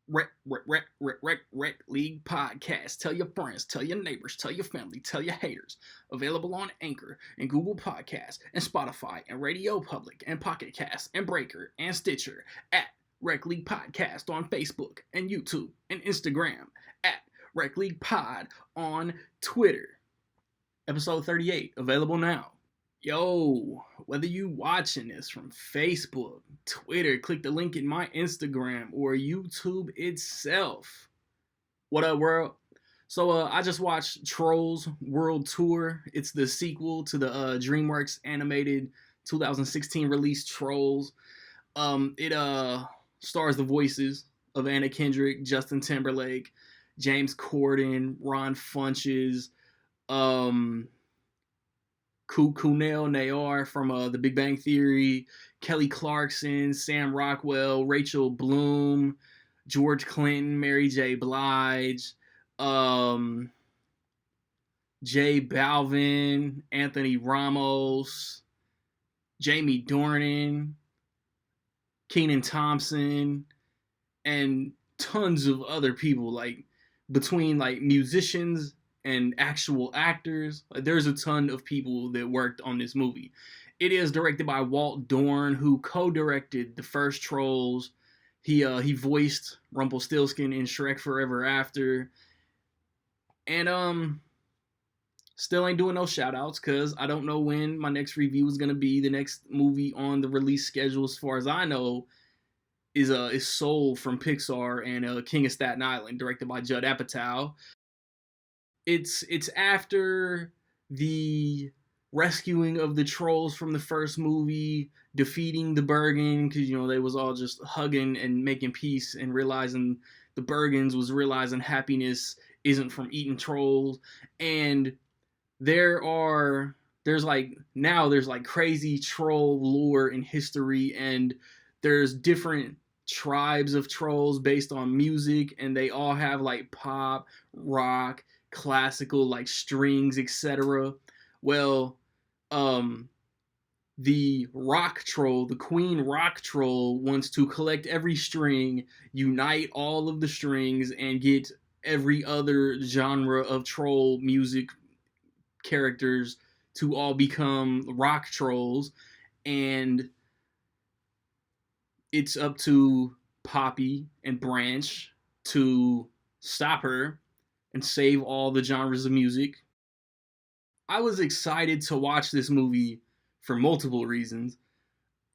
Rec League Podcast. Tell your friends, tell your neighbors, tell your family, tell your haters. Available on Anchor and Google Podcasts and Spotify and Radio Public and Pocket Cast and Breaker and Stitcher at Rec League Podcast on Facebook and YouTube and Instagram at Rec League Pod on Twitter. Episode 38, available now. Yo, whether you watching this from Facebook, Twitter, click the link in my Instagram or YouTube itself. What up, world? So I just watched Trolls World Tour. It's the sequel to the DreamWorks animated 2016 release Trolls. It stars the voices of Anna Kendrick, Justin Timberlake, James Corden, Ron Funches, Kumail Nayar from The Big Bang Theory, Kelly Clarkson, Sam Rockwell, Rachel Bloom, George Clinton, Mary J. Blige, J Balvin, Anthony Ramos, Jamie Dornan, Kenan Thompson, and tons of other people, like between like musicians and actual actors. Like, there's a ton of people that worked on this movie. It is directed by Walt Dorn, who co-directed the first Trolls. He voiced Rumpelstiltskin in Shrek Forever After. And still ain't doing no shout-outs because I don't know when my next review is going to be. The next movie on the release schedule, as far as I know, is Soul from Pixar and King of Staten Island, directed by Judd Apatow. It's after the rescuing of the trolls from the first movie, defeating the Bergen, because they was all just hugging and making peace and realizing the Bergens was realizing happiness isn't from eating trolls. And there's like crazy troll lore in history, and there's different tribes of trolls based on music, and they all have like pop, rock, classical, like strings, etc. Well, the rock troll, the queen rock troll, wants to collect every string, unite all of the strings, and get every other genre of troll music characters to all become rock trolls. And it's up to Poppy and Branch to stop her and save all the genres of music. I was excited to watch this movie for multiple reasons.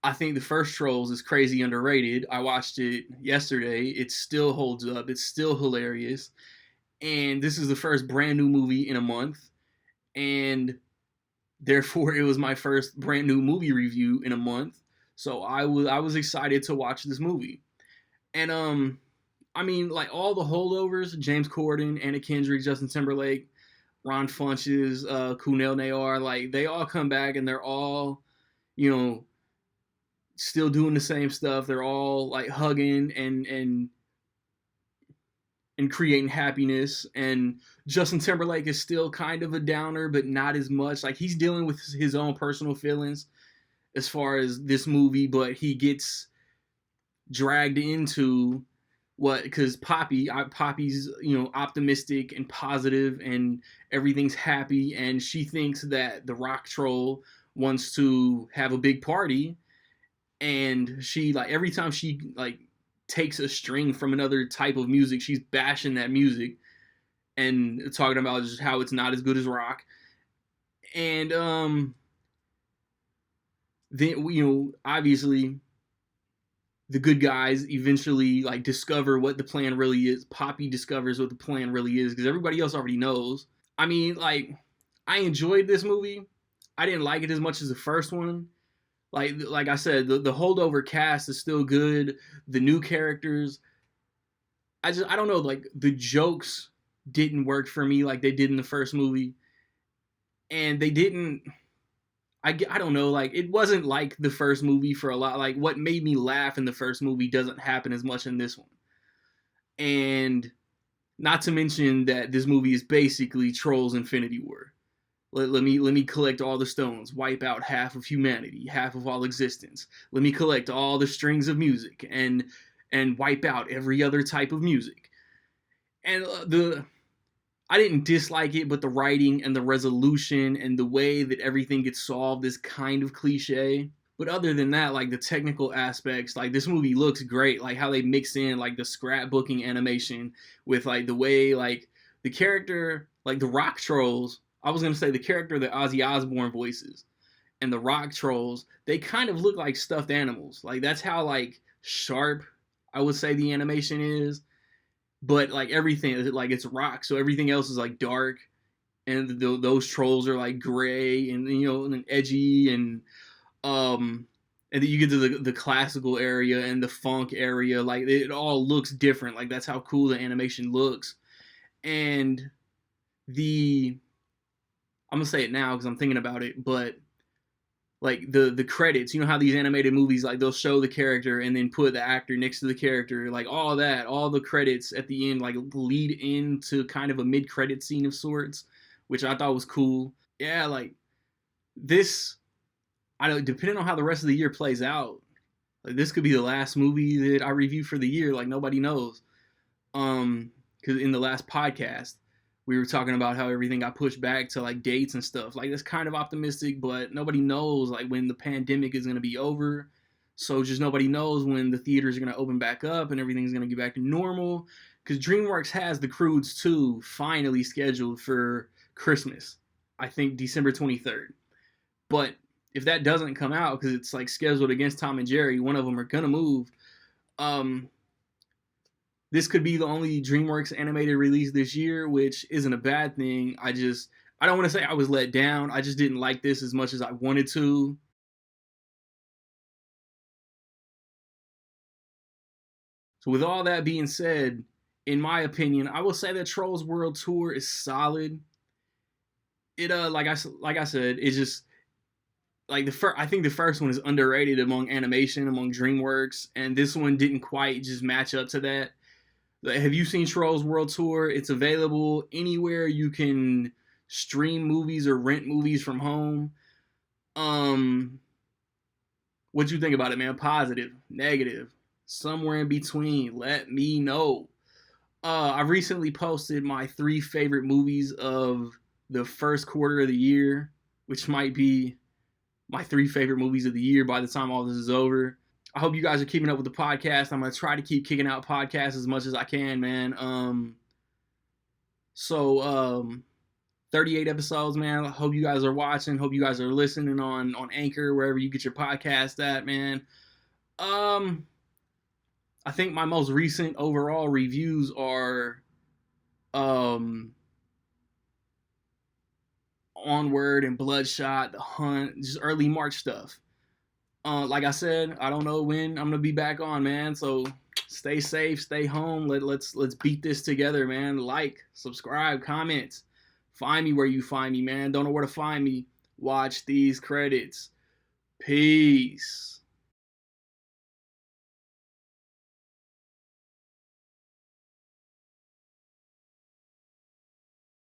I think the first Trolls is crazy underrated. I watched it yesterday. It still holds up. It's still hilarious. And this is the first brand new movie in a month. And therefore, it was my first brand new movie review in a month. So I was excited to watch this movie. And I mean, like all the holdovers, James Corden, Anna Kendrick, Justin Timberlake, Ron Funches, Kumail Nayar, like they all come back and they're all, still doing the same stuff. They're all like hugging and creating happiness. And Justin Timberlake is still kind of a downer, but not as much. Like he's dealing with his own personal feelings as far as this movie, but he gets dragged into because Poppy's optimistic and positive and everything's happy, and she thinks that the rock troll wants to have a big party, and she like every time she like takes a string from another type of music, she's bashing that music and talking about just how it's not as good as rock. And then obviously the good guys eventually like discover what the plan really is. Poppy discovers what the plan really is because everybody else already knows. I mean, like, I enjoyed this movie. I didn't like it as much as the first one. Like I said, the holdover cast is still good. The new characters, I don't know, like the jokes didn't work for me like they did in the first movie. And they didn't, I don't know, like it wasn't like the first movie for a lot. Like what made me laugh in the first movie doesn't happen as much in this one. And not to mention that this movie is basically Trolls Infinity War. Let me collect all the stones, wipe out half of humanity, half of all existence. Let me collect all the strings of music, and and wipe out every other type of music. And I didn't dislike it, but the writing and the resolution and the way that everything gets solved is kind of cliche. But other than that, like the technical aspects, like this movie looks great. Like how they mix in like the scrapbooking animation with like the way like the character, like the rock trolls. I was gonna say the character that Ozzy Osbourne voices and the rock trolls, they kind of look like stuffed animals. Like that's how like sharp I would say the animation is. But like everything, like it's rock, so everything else is like dark, and those trolls are like gray and and edgy and then you get to the classical area and the funk area. Like it all looks different. Like that's how cool the animation looks. And the I'm gonna say it now because I'm thinking about it, but like the credits, you know how these animated movies like they'll show the character and then put the actor next to the character, like all that, all the credits at the end like lead into kind of a mid-credit scene of sorts, which I thought was cool. Yeah, like this, I don't, depending on how the rest of the year plays out, like this could be the last movie that I review for the year. Like nobody knows. Because in the last podcast, we were talking about how everything got pushed back to like dates and stuff. Like that's kind of optimistic, but nobody knows like when the pandemic is gonna be over. So just nobody knows when the theaters are gonna open back up and everything's gonna get back to normal. Because DreamWorks has The Croods 2 finally scheduled for Christmas. I think December 23rd. But if that doesn't come out because it's like scheduled against Tom and Jerry, one of them are gonna move. Um, this could be the only DreamWorks animated release this year, which isn't a bad thing. I don't want to say I was let down. I just didn't like this as much as I wanted to. So with all that being said, in my opinion, I will say that Trolls World Tour is solid. It like I said, it's just like I think the first one is underrated among animation, among DreamWorks, and this one didn't quite just match up to that. Have you seen Trolls World Tour? It's available anywhere you can stream movies or rent movies from home. Um, what you think about it, man? Positive, negative, somewhere in between. Let me know. I recently posted my 3 favorite movies of the first quarter of the year, which might be my 3 favorite movies of the year by the time all this is over. I hope you guys are keeping up with the podcast. I'm gonna try to keep kicking out podcasts as much as I can, man. So 38 episodes, man. I hope you guys are watching. Hope you guys are listening on Anchor, wherever you get your podcast at, man. I think my most recent overall reviews are Onward and Bloodshot, The Hunt, just early March stuff. Like I said, I don't know when I'm gonna be back on, man. So stay safe, stay home. Let's beat this together, man. Like, subscribe, comment. Find me where you find me, man. Don't know where to find me. Watch these credits. Peace.